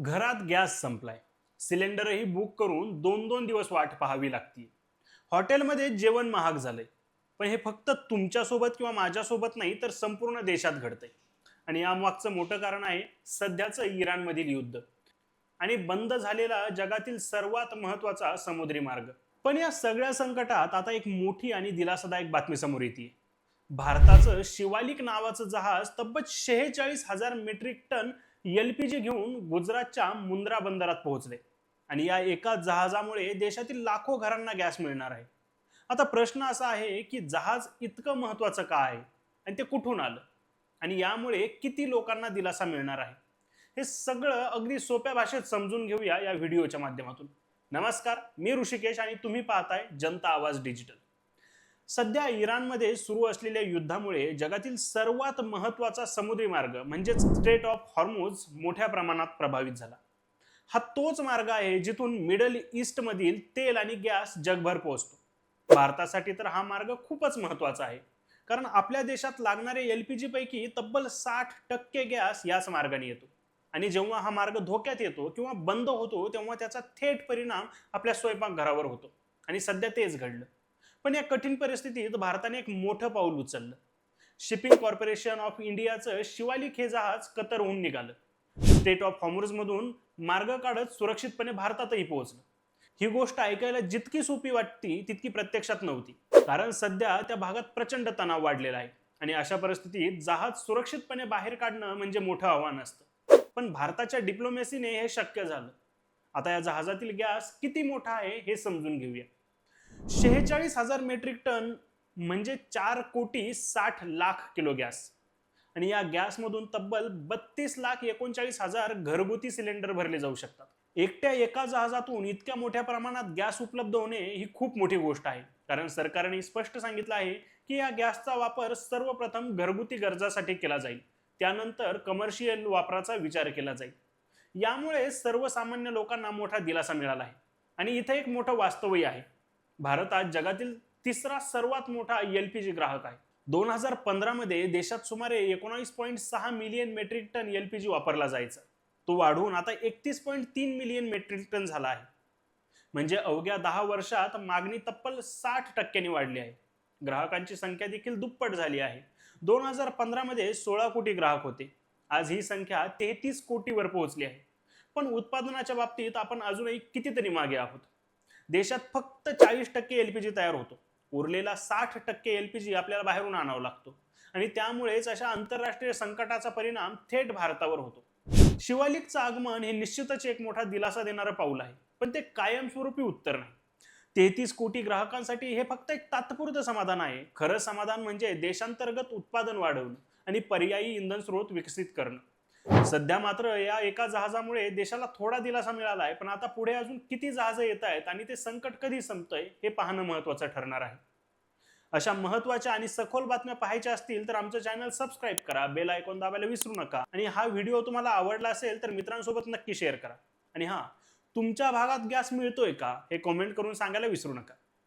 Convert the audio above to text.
घरात गॅस संपलाय. सिलेंडरही बुक करून 2-2 दिवस वाट पाहावी लागते. हॉटेलमध्ये जेवण महाग झालंय. पण हे फक्त तुमच्यासोबत किंवा माझ्यासोबत नाही तर संपूर्ण देशात घडतंय. आणि यामागचं मोठं कारण आहे सध्याचं इराणमधील युद्ध आणि बंद झालेला जगातील सर्वात महत्त्वाचा समुद्री मार्ग. पण या सगळ्या संकटात आता एक मोठी आणि दिलासादायक बातमी समोर येते. भारताचं शिवालिक नावाचं जहाज तब्बल 46,000 मेट्रिक टन एलपीजी घेऊन गुजरातच्या मुंद्रा बंदरात पोहोचले. आणि या एका जहाजामुळे देशातील लाखो घरांना गॅस मिळणार आहे. आता प्रश्न असा आहे की जहाज इतकं महत्वाचं का आहे आणि ते कुठून आलं आणि यामुळे किती लोकांना दिलासा मिळणार आहे, हे सगळं अगदी सोप्या भाषेत समजून घेऊया या व्हिडिओच्या माध्यमातून. नमस्कार, मी ऋषिकेश आणि तुम्ही पाहताय जनता आवाज डिजिटल. सध्या इराणमध्ये सुरू असलेल्या युद्धामुळे जगातील सर्वात महत्त्वाचा समुद्री मार्ग म्हणजेच स्ट्रेट ऑफ हॉर्मुझ मोठ्या प्रमाणात प्रभावित झाला. हा तोच मार्ग आहे जिथून मिडल ईस्टमधील तेल आणि गॅस जगभर पोहोचतो. भारतासाठी तर हा मार्ग खूपच महत्त्वाचा आहे, कारण आपल्या देशात लागणारे एलपीजी पैकी तब्बल 60% गॅस याच मार्गाने येतो. आणि जेव्हा हा मार्ग धोक्यात येतो किंवा बंद होतो तेव्हा त्याचा थेट परिणाम आपल्या स्वयंपाकघरावर होतो. आणि सध्या तेच घडलं. पण या कठीण परिस्थितीत भारताने एक मोठं पाऊल उचललं. शिपिंग कॉर्पोरेशन ऑफ इंडियाचं शिवालिक हे जहाज कतरहून निघालं. स्टेट ऑफ हॉर्मुझमधून मार्ग काढत सुरक्षितपणे भारतातही पोहोचलं. ही गोष्ट ऐकायला जितकी सोपी वाटती तितकी प्रत्यक्षात नव्हती, कारण सध्या त्या भागात प्रचंड तणाव वाढलेला आहे. आणि अशा परिस्थितीत जहाज सुरक्षितपणे बाहेर काढणं म्हणजे मोठं आव्हान असतं. पण भारताच्या डिप्लोमॅसीने हे शक्य झालं. आता या जहाजातील गॅस किती मोठा आहे हे समजून घेऊया. 46,000 मेट्रिक टन म्हणजे 4,60,00,000 किलो गॅस. आणि या गॅसमधून तब्बल 32,39,000 घरगुती सिलेंडर भरले जाऊ शकतात. एकट्या एका जहाजातून इतक्या मोठ्या प्रमाणात गॅस उपलब्ध होणे ही खूप मोठी गोष्ट आहे, कारण सरकारने स्पष्ट सांगितलं आहे की या गॅसचा वापर सर्वप्रथम घरगुती गरजासाठी केला जाईल, त्यानंतर कमर्शियल वापराचा विचार केला जाईल. यामुळे सर्वसामान्य लोकांना मोठा दिलासा मिळाला आहे. आणि इथे एक मोठं वास्तवही आहे. भारत आज जगातील तिसरा सर्वात मोठा एलपीजी ग्राहक आहे. 2015 मध्ये देशात सुमारे 19.6 मिलियन मेट्रिक टन एलपीजी वापरला जायचा. तो वाढून आता 31.3 मिलियन मेट्रिक टन झाला आहे. म्हणजे अवघ्या 10 वर्षात मागणी तब्बल 60% वाढली आहे. ग्राहकांची संख्या देखील दुप्पट झाली आहे. 2015 मध्ये 16 कोटी ग्राहक होते. आज ही संख्या 33 कोटीवर पोहोचली आहे. पण उत्पादनाच्या बाबतीत आपण अजूनही कितीतरी मागे आहोत. देशात फक्त 40% एलपीजी तयार होतो. उरलेला 60% एलपीजी आपल्याला बाहेरून आणावा लागतो. आणि त्यामुळेच अशा आंतरराष्ट्रीय संकटाचा परिणाम थेट भारतावर होतो. शिवालिकचं आगमन हे निश्चितच एक मोठा दिलासा देणारं पाऊल आहे, पण ते कायमस्वरूपी उत्तर नाही. 33 कोटी ग्राहकांसाठी हे फक्त एक तात्पुरतं समाधान आहे. खरं समाधान म्हणजे देशांतर्गत उत्पादन वाढवणं आणि पर्यायी इंधन स्रोत विकसित करणं. सध्या मात्र या एका जहाजामुळे देशाला थोडा दिलासा मिळाला आहे, पण आता पुढे अजून किती जहाजं येत आहेत आणि ते संकट कधी संपतंय हे पाहणं महत्त्वाचं ठरणार आहे. अशा महत्त्वाच्या आणि सखोल बातम्या पाहायच्या असतील तर आमचं चॅनल सबस्क्राईब करा, बेल आयकॉन दाबायला विसरू नका. आणि हा व्हिडिओ तुम्हाला आवडला असेल तर मित्रांसोबत नक्की शेअर करा. आणि हां, तुमच्या भागात गॅस मिळतोय का हे कमेंट करून सांगायला विसरू नका.